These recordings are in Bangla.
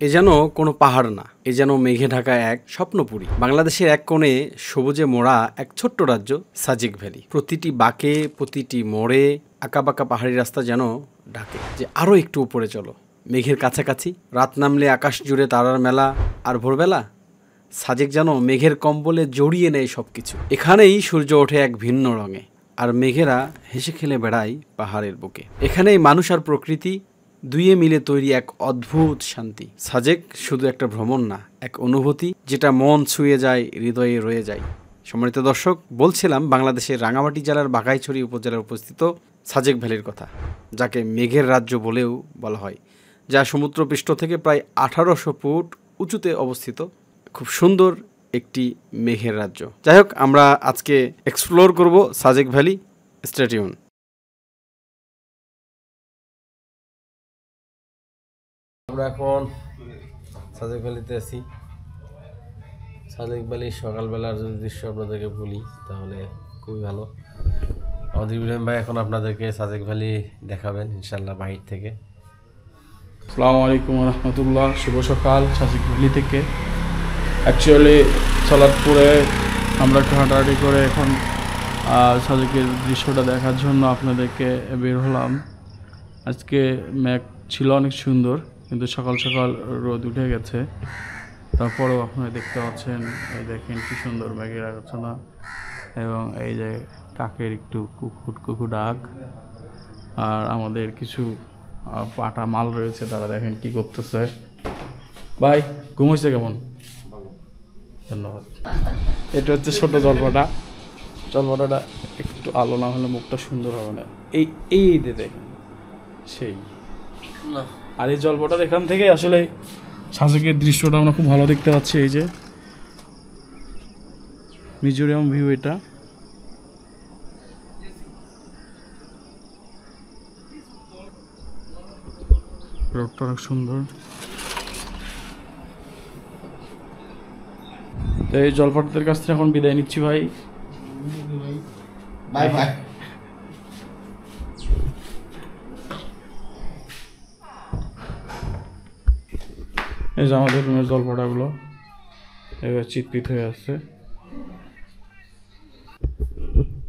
এ যেন কোনো পাহাড় না, এ যেন মেঘে ঢাকা এক স্বপ্নপুরী। বাংলাদেশের এক কোণে সবুজে মোড়া এক ছোট্ট রাজ্য সাজেক ভ্যালি। প্রতিটি বাঁকে, প্রতিটি মোড়ে আঁকাবাঁকা পাহাড়ি রাস্তা যেন ডাকে যে আরও একটু উপরে চলো, মেঘের কাছাকাছি। রাত নামলে আকাশ জুড়ে তারার মেলা, আর ভোরবেলা সাজেক যেন মেঘের কম্বলে জড়িয়ে নেয় সব কিছু। এখানেই সূর্য ওঠে এক ভিন্ন রঙে, আর মেঘেরা হেসে খেলে বেড়ায় পাহাড়ের বুকে। এখানেই মানুষ আর প্রকৃতি দুইয়ে মিলে তৈরি এক অদ্ভুত শান্তি। সাজেক শুধু একটা ভ্রমণ না, এক অনুভূতি যেটা মন ছুঁয়ে যায়, হৃদয়ে রয়ে যায়। সম্মানিত দর্শক, বলছিলাম বাংলাদেশের রাঙামাটি জেলার বাঘাইছড়ি উপজেলার উপস্থিত সাজেক ভ্যালির কথা, যাকে মেঘের রাজ্য বলেও বলা হয়, যা সমুদ্রপৃষ্ঠ থেকে প্রায় 1800 ফুট উঁচুতে অবস্থিত। খুব সুন্দর একটি মেঘের রাজ্য। যাই হোক, আমরা আজকে এক্সপ্লোর করব সাজেক ভ্যালি। Stay tune. আমরা এখন সাজেক ভ্যালিতে আছি। সাজেক ভ্যালির সকালবেলার যদি দৃশ্য আপনাদেরকে বলি তাহলে খুবই ভালো। আমাদের ইব্রাহিম ভাই এখন আপনাদেরকে সাজেক ভ্যালি দেখাবেন ইনশাল্লাহ বাহির থেকে। আসসালামু আলাইকুম রহমতুল্লাহ। শুভ সকাল সাজেক ভ্যালি থেকে। অ্যাকচুয়ালি সালাদপুরে আমরা একটু হাঁটাহাঁটি করে এখন সাজেকের দৃশ্যটা দেখার জন্য আপনাদেরকে বের হলাম। আজকে মেঘ ছিল অনেক সুন্দর, কিন্তু সকাল সকাল রোদ উঠে গেছে। তারপরেও আপনারা দেখতে পাচ্ছেন, এই দেখেন কি সুন্দর মেঘের আচ্ছন্ন, এবং এই যে কাকের একটু কুকু ডাক। আর আমাদের কিছু পাটা মাল রয়েছে, তারা দেখেন কি করতেছে। ভাই ঘুমাইছে কেমন? ধন্যবাদ। এটা হচ্ছে ছোট জলপাটাটা একটু আলো না হলে মুখটা সুন্দর হবে না। এই দেখেন সেই, আর এই জলপাটার এখান থেকে আসলে সাজেকের দৃশ্যটা আমরা খুব ভালো দেখতে পাচ্ছি। এই যে মিজোরাম ভিউ, এটা রোডটা অনেক সুন্দর। তো এই জলপাটাদের কাছ থেকে এখন বিদায় নিচ্ছি ভাই। Bye bye. এই যে আমাদের রুমের জলপাটাগুলো এবার চিৎপিত হয়ে আসছে।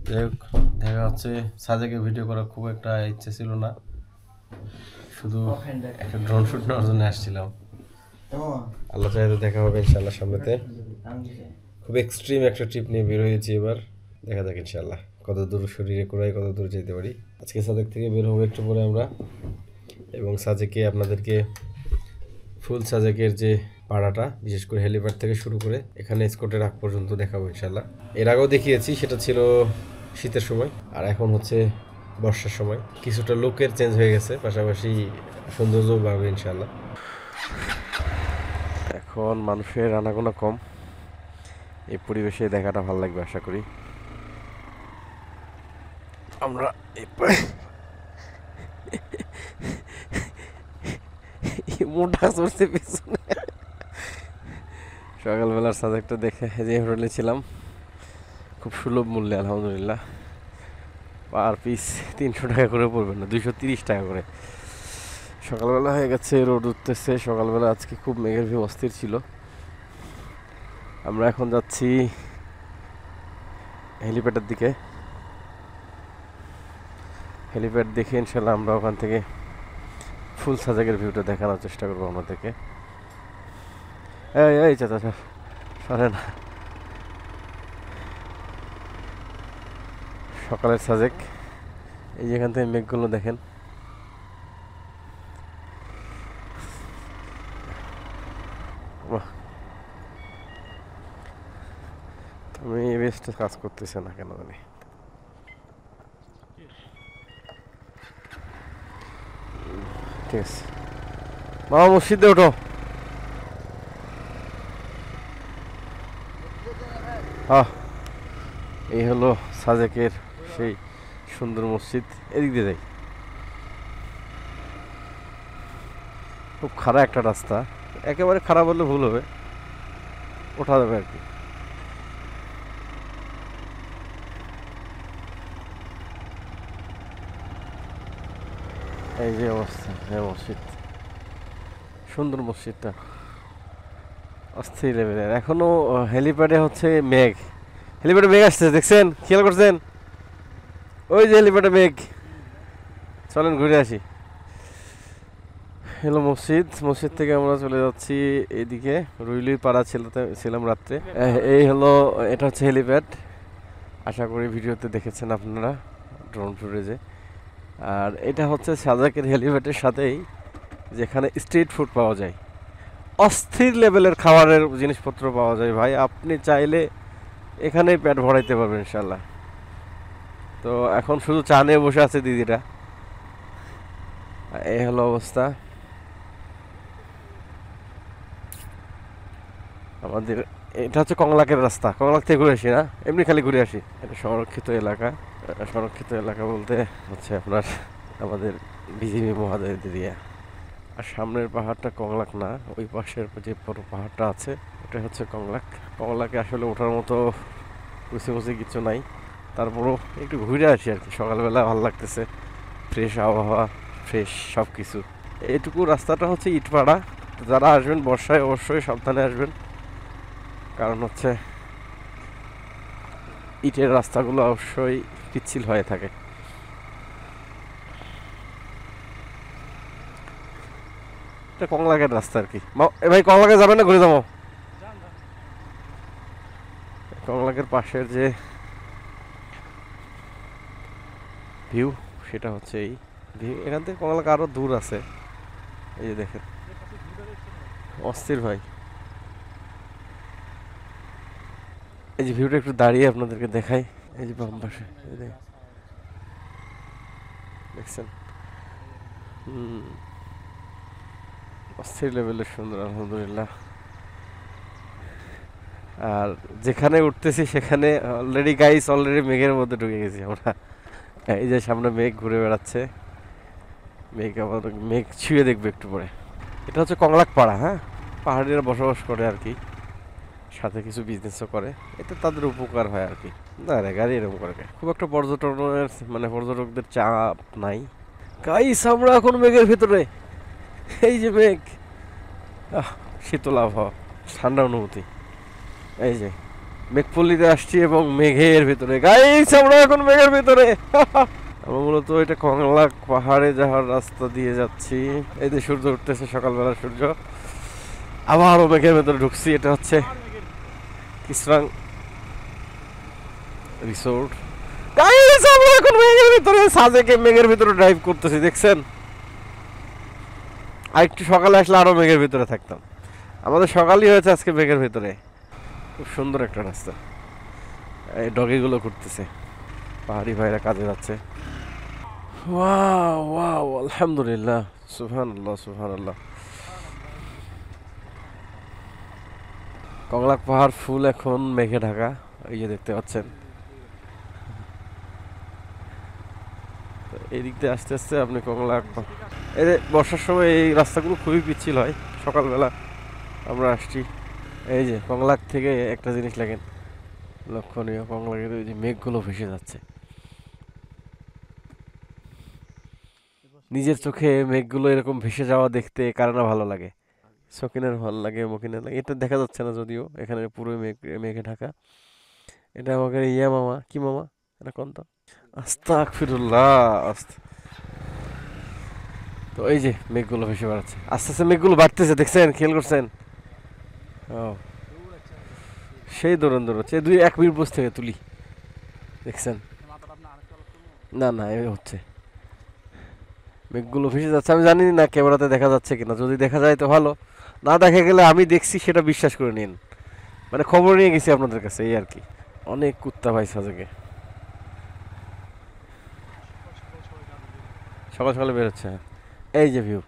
যাই হোক, দেখা হচ্ছে। সাজেকে ভিডিও করার খুব একটা ইচ্ছে ছিল না, শুধু একটা ড্রোন শুট নেওয়ার জন্য আসছিলাম। আল্লাহ চাইতে দেখা হবে ইনশাল্লাহ সামনেতে। খুব এক্সট্রিম একটা ট্রিপ নিয়ে বের হয়েছি এবার। দেখা যাক ইনশাল্লাহ কত দূর শরীরে কোরাই কত দূর যেতে পারি। আজকে সাজেক থেকে বের হবো একটু পরে আমরা, এবং সাজেকে আপনাদেরকে ফুল সাজেকের যে পাড়াটা, বিশেষ করে হেলিপ্যাড থেকে শুরু করে এখানে স্কটের আগ পর্যন্ত দেখাবো ইনশাল্লাহ। এর আগেও দেখিয়েছি, সেটা ছিল শীতের সময়, আর এখন হচ্ছে বর্ষার সময়। কিছুটা লুকের চেঞ্জ হয়ে গেছে, পাশাপাশি সৌন্দর্য বাড়বে ইনশাল্লাহ। এখন মানুষের আনাগোনা কম, এই পরিবেশে দেখাটা ভালো লাগবে আশা করি। আমরা মোটা চড়ছে পেছনে। সকালবেলার সাজেকটা দেখে যে হোটেলে ছিলাম, খুব সুলভ মূল্যে আলহামদুলিল্লাহ। পার পিস 300 টাকা করে পড়বে না, 230 টাকা করে। সকালবেলা হয়ে গেছে, রোদ উঠতেছে। সকালবেলা আজকে খুব মেঘের ভিউ অস্থির ছিল। আমরা এখন যাচ্ছি হেলিপ্যাডের দিকে। হেলিপ্যাড দেখে ইনশাল্লাহ আমরা ওখান থেকে ফুল সাজেকের ভিউটা দেখানোর চেষ্টা করবো আমাদেরকে। এই চাচা সরে না। সকালের সাজেক, এই যেখান থেকে মেঘগুলো দেখেন। আমি বেস্টে কাজ করতেছে না কেন জানি। ঠিক আছে মামা, মসজিদে ওঠো। এই হলো সাজেকের সেই সুন্দর মসজিদ। এদিক দিয়ে যাই। খুব খারাপ একটা রাস্তা, একেবারে খারাপ বললে ভুল হবে, ওঠা যাবে আর কি। এই যে অবস্থা, হ্যাঁ মসজিদ সুন্দর মসজিদটা, অস্থির লেভেলের। এখনো হেলিপ্যাডে হচ্ছে মেঘ, হেলিপ্যাডে মেঘ আসছে, দেখছেন, খেয়াল করছেন? ওই যে হেলিপ্যাডে মেঘ। চলেন ঘুরে আসি। হ্যালো মসজিদ, মসজিদ থেকে আমরা চলে যাচ্ছি এইদিকে, রুইলুই পাড়া ছিলাম রাত্রে। এই হলো, এটা হচ্ছে হেলিপ্যাড। আশা করি ভিডিওতে দেখেছেন আপনারা ড্রোন ফুটেজে। আর এটা হচ্ছে সাজেকের হেলিপ্যাডের সাথেই যেখানে স্ট্রিট ফুড পাওয়া যায়, অস্থির লেভেলের খাবারের জিনিসপত্র পাওয়া যায় ভাই। আপনি চাইলে এখানেই পেট ভরাইতে পারবেন ইনশাল্লাহ। তো এখন শুধু চা নিয়ে বসে আছে দিদিরা। এই হলো অবস্থা আমাদের। এটা হচ্ছে কংলাকের রাস্তা, কংলাক থেকে ঘুরে আসি না, এমনি খালি ঘুরে আসি। এটা সংরক্ষিত এলাকা। সংরক্ষিত এলাকা বলতে হচ্ছে আপনার আমাদের বিজিবি মহাদয়ের এরিয়া। আর সামনের পাহাড়টা কংলাক না, ওই পাশের যে বড় পাহাড়টা আছে ওটা হচ্ছে কংলাক। কংলাকে আসলে ওঠার মতো কুচি কিছু নাই, তারপরও একটু ঘুরে আসি আর কি। সকালবেলা ভালো লাগতেছে, ফ্রেশ আবহাওয়া, ফ্রেশ সব কিছু। এইটুকু রাস্তাটা হচ্ছে ইটপাড়া। যারা আসবেন বর্ষায় অবশ্যই সাবধানে আসবেন, কারণ হচ্ছে ইটের রাস্তাগুলো অবশ্যই পিচ্ছিল হয়ে থাকে। এটা কংলাকের রাস্তা আর কি। ভাই কংলাকে যাবেন না ঘুরে যাবো? কংলাকের পাশের যে ভিউ সেটা হচ্ছে এই ভিউ। এখান থেকে কংলাক আরো দূর আছে, এই যে দেখেন, অস্থির ভাই। এই যে ভিউটা একটু দাঁড়িয়ে আপনাদেরকে দেখাই। এই যে বাম পাশে দেখছেন, অস্থির লেভেলের সুন্দর আলহামদুলিল্লাহ। আর যেখানে উঠতেছি সেখানে অলরেডি মেঘের মধ্যে ঢুকে গেছি আমরা। এই যে সামনে মেঘ ঘুরে বেড়াচ্ছে, মেঘ ছুঁয়ে দেখবে একটু পরে। এটা হচ্ছে কংলাক পাড়া, হ্যাঁ, পাহাড়িরা বসবাস করে আর কি, সাথে কিছু বিজনেসও করে। এটা তাদের উপকার হয় আর কি। না রে, গাড়ি এরকম করে খুব একটা পর্যটকদের চাপ নাই। গাইস আমরা এখন মেঘের ভিতরে, এই যে মেঘ, শীতল আবহাওয়া, ঠান্ডা অনুভূতি। এই যে মেঘপল্লীতে আসছি এবং মেঘের ভিতরে, গাইস আমরা এখন মেঘের ভিতরে। আমরা মূলত এটা কংলাক পাহাড়ে যাওয়ার রাস্তা দিয়ে যাচ্ছি। এই যে সূর্য উঠতেছে, সকালবেলা সূর্য। আবারও মেঘের ভেতরে ঢুকছি। এটা হচ্ছে কিসরাং রিসোর্ট। গাইস আমরা এখন মেঘের ভিতরে, সাজেকে মেঘের ভিতরে ড্রাইভ করতেছি, দেখছেন? আর একটু সকালে আসলে আরো মেঘের ভিতরে থাকতাম। আমাদের সকালই হয়েছে আজকে মেঘের ভিতরে। খুব সুন্দর একটা রাস্তা। এই ডগিগুলো ঘুরতেছে, পাহাড়ি ভাইরা কাজে যাচ্ছে। ওয়াও ওয়াও, আলহামদুলিল্লাহ, সুবহানাল্লাহ সুবহানাল্লাহ। কংলাক পাহাড় ফুল এখন মেঘে ঢাকা, এই যে দেখতে পাচ্ছেন। এই দিক দিয়ে আস্তে আস্তে আপনি কংলাক, এই যে বর্ষার সময় এই রাস্তাগুলো খুবই পিচ্ছিল হয়। সকালবেলা আমরা আসছি। এই যে কংলাক থেকে একটা জিনিস লাগেন লক্ষণীয়, কংলাকের ওই যে মেঘগুলো ভেসে যাচ্ছে। নিজের চোখে মেঘগুলো এরকম ভেসে যাওয়া দেখতে কার না ভালো লাগে? সকিনের ভালো লাগে, মকিনের লাগে। এটা দেখা যাচ্ছে না যদিও, এখানে পুরো মেঘে ঢাকা। এটা আমাকে মামা, কি মামা এটা কোন তো? আস্তাগফিরুল্লাহ। তো এই যে মেঘগুলো ভেসে বেড়াচ্ছে, আস্তে আস্তে মেঘগুলো বাড়তেছে, দেখছেন, খেয়াল করছেন? ও সেই দৌড়াচ্ছে, 1 মিনিট বসে থেকে তুলি, দেখছেন? না না, এই হচ্ছে মেঘগুলো ভেসে যাচ্ছে। আমি জানি না ক্যামেরাতে দেখা যাচ্ছে কিনা, যদি দেখা যায় তো ভালো, না দেখা গেলে আমি দেখছি সেটা বিশ্বাস করে নিন। মানে খবর নিয়ে গেছি আপনাদের কাছে, এই আর কি। অনেক কুত্তা ভাই সাজেকে, সকাল সকালে বেরোচ্ছে। এই যে ভিউ,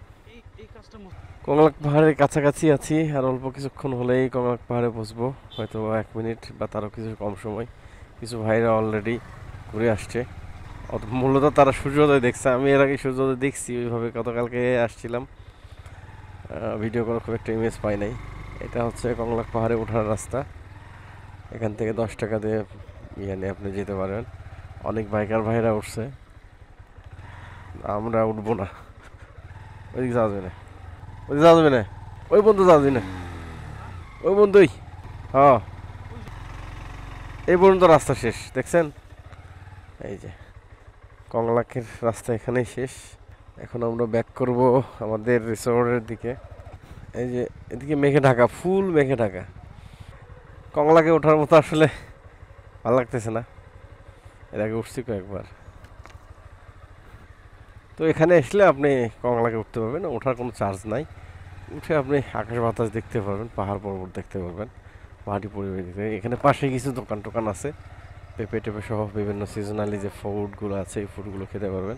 কংলাক পাহাড়ের কাছাকাছি আছি, আর অল্প কিছুক্ষণ হলেই কংলাক পাহাড়ে বসবো, হয়তো 1 মিনিট বা তারও কিছু কম সময়। কিছু ভাইরা অলরেডি ঘুরে আসছে, মূলত তারা সূর্যোদয় দেখছে। আমি এর আগে সূর্যোদয় দেখছি ওইভাবে, গতকালকে আসছিলাম, ভিডিও করার খুব একটা ইমেজ পাই নাই। এটা হচ্ছে কংলাক পাহাড়ে ওঠার রাস্তা। এখান থেকে 10 টাকা দিয়ে নিয়ে আপনি যেতে পারেন। অনেক বাইকার ভাইরা উঠছে, আমরা উঠবো না, ওইদিকে যাওয়া যাবে না। ওই যাওয়া যাবে না, ওই বন্ধু যাওয়া যাবে না, ওই বন্ধুই। হ্যাঁ, এই পর্যন্ত রাস্তা শেষ, দেখছেন? এই যে কংলাকের রাস্তা এখানেই শেষ। এখন আমরা ব্যাক করব আমাদের রিসোর্টের দিকে। এই যে এদিকে মেঘে ঢাকা, ফুল মেঘে ঢাকা। কংলাকে ওঠার মতো আসলে ভালো লাগতেছে না, এর আগে উঠছি কয়েকবার। তো এখানে আসলে আপনি কংলাকে উঠতে পারবেন, ওঠার কোনো চার্জ নাই। উঠে আপনি আকাশ বাতাস দেখতে পারবেন, পাহাড় পর্বত দেখতে পারবেন, পাহাড়ি পরিবেশ দেখতে। এখানে পাশে কিছু দোকান টোকান আছে, পেঁপে টেপে সহ বিভিন্ন সিজনালি যে ফুডগুলো আছে এই ফুডগুলো খেতে পারবেন।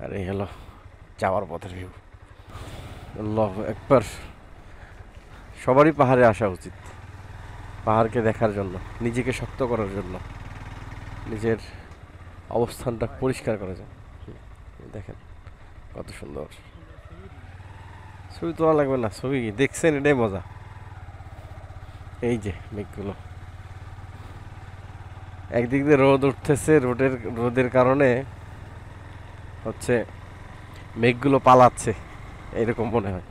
আর এই হলো যাওয়ার পথের ভিউ। আল্লাহ একবার সবারই পাহাড়ে আসা উচিত, পাহাড়কে দেখার জন্য, নিজেকে শক্ত করার জন্য, নিজের অবস্থানটা পরিষ্কার করার জন্য। দেখেন কত সুন্দর। ছবি তোলা লাগবে না, ছবি দেখছেন, এটাই মজা। এই যে মেঘগুলো, একদিক দিয়ে রোদ উঠতেছে, রোদের কারণে হচ্ছে মেঘগুলো পালাচ্ছে, এইরকম মনে হয়।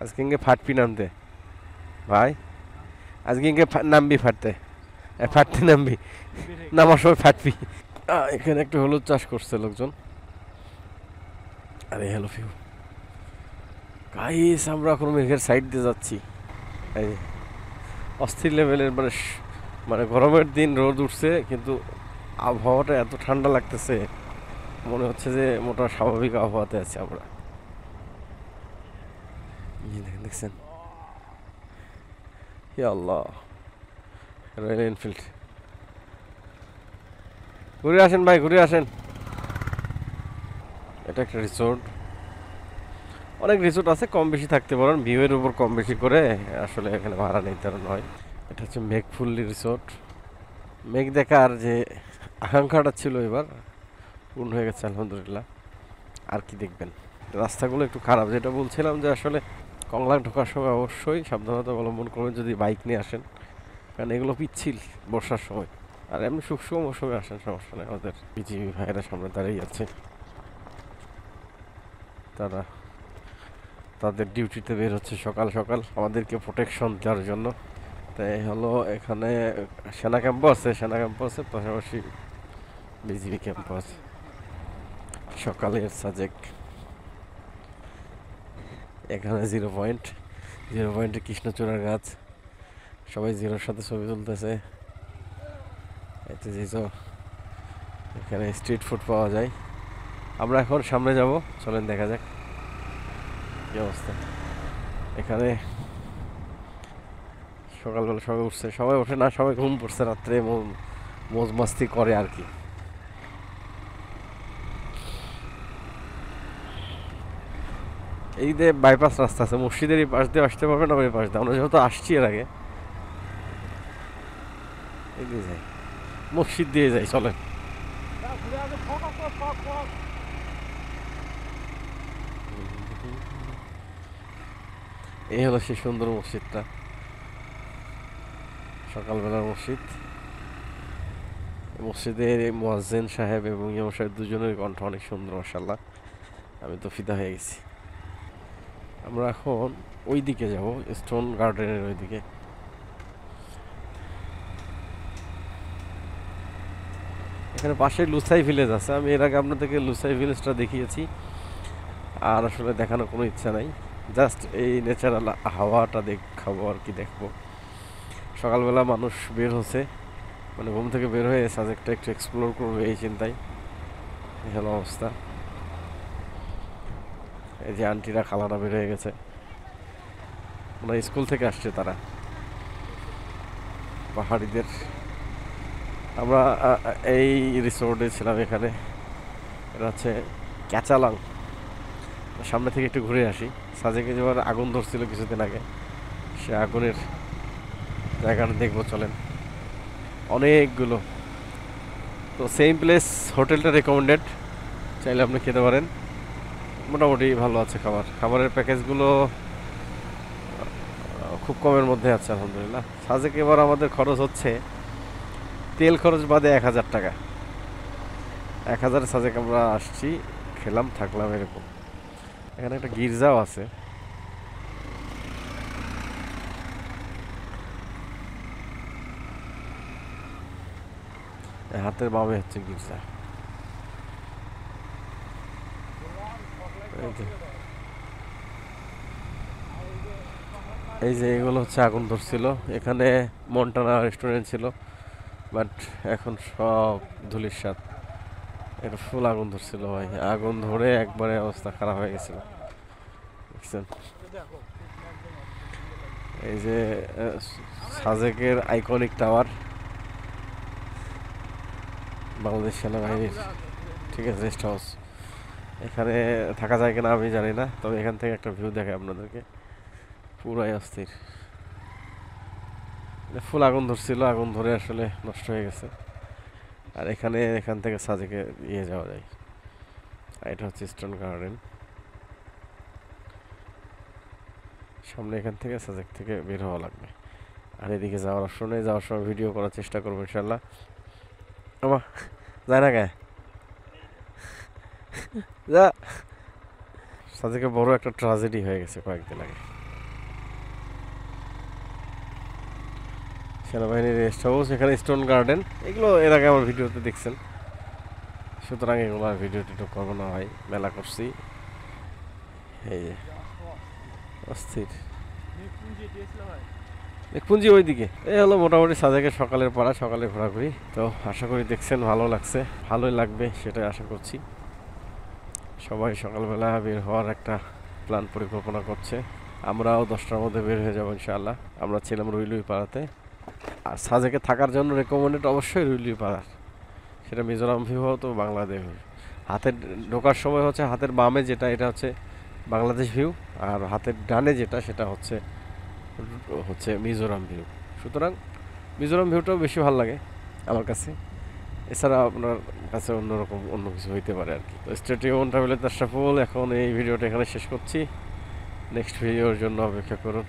আজকে ইঙ্গে ফাটপি নামতে ভাই, আজকে ইঙ্গে নামবি ফাটতে, ফাটতে নামবি, নামার সময় ফাটবি। এখানে একটু হলুদ চাষ করছে লোকজন। আরে হ্যালো ফিউ গাইস, আমরা এখন মেঘের সাইড দিয়ে যাচ্ছি। এই যে অস্থির লেভেলের, মানে গরমের দিন রোদ উঠছে কিন্তু আবহাওয়াটা এত ঠান্ডা লাগতেছে, মনে হচ্ছে যে মোটা স্বাভাবিক আবহাওয়াতে আছি আমরা। দেখছেন, হে আল্লাহ, রয়্যাল এনফিল্ড। ঘুরে আসেন ভাই, ঘুরে আসেন। এটা একটা রিসোর্ট, অনেক রিসোর্ট আছে, কম বেশি থাকতে পারেন, ভিউয়ের উপর কম বেশি করে আসলে এখানে ভাড়া নির্ধারণ হয়। এটা হচ্ছে মেঘফুল্লি রিসোর্ট। মেঘ দেখার যে আকাঙ্ক্ষাটা ছিল এবার পূর্ণ হয়ে গেছে আলহামদুলিল্লাহ। আর কি দেখবেন, রাস্তাগুলো একটু খারাপ, যেটা বলছিলাম যে আসলে কংলাক ঢোকার সময় অবশ্যই সাবধানতা অবলম্বন করবেন যদি বাইক নিয়ে আসেন, কারণ এগুলো পিচ্ছিল বর্ষার সময়। আর এমনি শুষ্ক মৌসুমে আসেন, সমস্যা নেই। আমাদের বিজিবি ভাইয়েরা সামনে দাঁড়িয়ে আছে, তারা তাদের ডিউটিতে বের হচ্ছে সকাল সকাল আমাদেরকে প্রোটেকশন দেওয়ার জন্য। তাই হলো এখানে সেনা ক্যাম্পও আছে, সেনা ক্যাম্পও আছে, পাশাপাশি বিজিবি ক্যাম্পও আছে। সকালের সাজেক, এখানে 0 পয়েন্টে কৃষ্ণচূড়ার গাছ, সবাই জিরোর সাথে ছবি তুলতেছে। এতে জিজো, এখানে স্ট্রিট ফুড পাওয়া যায়। আমরা এখন সামনে যাব, চলেন দেখা যাক কি অবস্থা। এখানে সকালবেলা সবাই উঠছে, সবাই ওঠে না, সবাই ঘুম পড়ছে, রাত্রে মৌজ মাস্তি করে আর কি। এই যে বাইপাস রাস্তা আছে, মসজিদের এই পাশ দিয়ে আসতে পারবেন, আবার এই পাশ দিয়ে আমরা যেহেতু আসছি এর আগে, এগিয়ে যাই, মসজিদ দিয়ে যাই, চলেন। এই হলো সেই সুন্দর মসজিদটা, সকালবেলার মসজিদ। মসজিদের মুয়াজ্জিন সাহেব এবং ইমাম সাহেব দুজনের কণ্ঠ অনেক সুন্দর, মাশাআল্লাহ, আমি তো ফিদা হয়ে গেছি। আমরা এখন ওই দিকে যাব, স্টোন গার্ডেনের ওই দিকে। এখানে পাশে লুসাই ভিলেজ আছে, আমি এর আগে আপনাদেরকে লুসাই ভিলেজটা দেখিয়েছি, আর আসলে দেখানোর কোনো ইচ্ছা নাই, জাস্ট এই ন্যাচারাল হাওয়াটা দেখাবো আর কি, দেখবো। সকালবেলা মানুষ বের হচ্ছে, মানে ঘুম থেকে বের হয়ে সাজেকটা একটু এক্সপ্লোর করবে এই চিন্তায়। এই হলো অবস্থা। এই যে আন্টিরা খালারা বের হয়ে গেছে, মানে স্কুল থেকে আসছে তারা, পাহাড়িদের। আমরা এই রিসোর্টে ছিলাম, এখানে এটা হচ্ছে ক্যাচালাং। সামনে থেকে একটু ঘুরে আসি। সাজেকে যেবার আগুন ধরছিল কিছুদিন আগে, সে আগুনের জায়গাটা দেখবো, চলেন। অনেকগুলো, তো সেম প্লেস, হোটেলটা রেকমেন্ডেড, চাইলে আপনি খেতে পারেন, মোটামুটি ভালো আছে। খাবারের প্যাকেজগুলো খুব কমের মধ্যে আছে আলহামদুলিল্লাহ। সাজেক এবার আমাদের খরচ হচ্ছে, তেল খরচ বাদে 1000 টাকা। 1000 সাজেক আমরা আসছি, খেলাম, থাকলাম, এরকম এখানে একটা গির্জাও আছে। হাতের বামে হচ্ছে গির্জা। এই যে এগুলো হচ্ছে আগুন ধরছিল, এখানে মন্টানা রেস্টুরেন্ট ছিল, বাট এখন সব ধুলিস্যাৎ। এটা ফুল আগুন ধরছিল ভাই, আগুন ধরে একবারে অবস্থা খারাপ হয়ে গেছিল, দেখছেন? এই যে সাজেকের আইকনিক টাওয়ার, বাংলাদেশ সেনাবাহিনীর, ঠিক আছে, রেস্ট হাউস। এখানে থাকা যায় কিনা আমি জানি না, তবে এখান থেকে একটা ভিউ দেখাই আপনাদেরকে, পুরাই অস্থির। ফুল আগুন ধরছিল, আগুন ধরে আসলে নষ্ট হয়ে গেছে। আর এখান থেকে সাজেকে যাওয়া যায়। আর এটা হচ্ছে ইস্টার্ন গার্ডেন। সামনে এখান থেকে সাজেক থেকে বের হওয়া লাগবে। আর এদিকে যাওয়ার অপশন নেই, যাওয়ার সময় ভিডিও করার চেষ্টা করবো ইনশাল্লাহ। আমা যায় না গায়ে যা। সাজেকে বড় একটা ট্রাজেডি হয়ে গেছে কয়েকদিন আগে। সেনাবাহিনীর রেস্ট হাউস, এখানে স্টোন গার্ডেন, এগুলো এর আগে আমার ভিডিওতে দেখছেন, সুতরাং এগুলো আর ভিডিও টিডিও করবো না ভাই, মেলা করছি। এই অস্থির পুঞ্জি ওইদিকে। এই হলো মোটামুটি সাজেকের সকালের পাড়া, সকালে ঘোরাঘুরি। তো আশা করি দেখছেন ভালো লাগছে, ভালোই লাগবে সেটাই আশা করছি। সবাই সকালবেলা বের হওয়ার একটা প্ল্যান পরিকল্পনা করছে, আমরাও 10টার মধ্যে বের হয়ে যাবো ইনশাআল্লাহ। আমরা ছিলাম রুইলুই পাড়াতে। আর সাজেকে থাকার জন্য রেকমেন্ডেড অবশ্যই রুইলুই পাড়ার, সেটা মিজোরাম ভিউ হোক তো বাংলাদেশ ভিউ। হাতের ঢোকার সময় হচ্ছে হাতের বামে যেটা, এটা হচ্ছে বাংলাদেশ ভিউ, আর হাতের ডানে যেটা সেটা হচ্ছে মিজোরাম ভিউ। সুতরাং মিজোরাম ভিউটাও বেশি ভালো লাগে আমার কাছে। এছাড়া আপনার কাছে অন্যরকম অন্য কিছু হইতে পারে আর কি। তো stay tuned travel with Ashraful. এখন এই ভিডিওটা এখানে শেষ করছি, নেক্সট ভিডিওর জন্য অপেক্ষা করুন।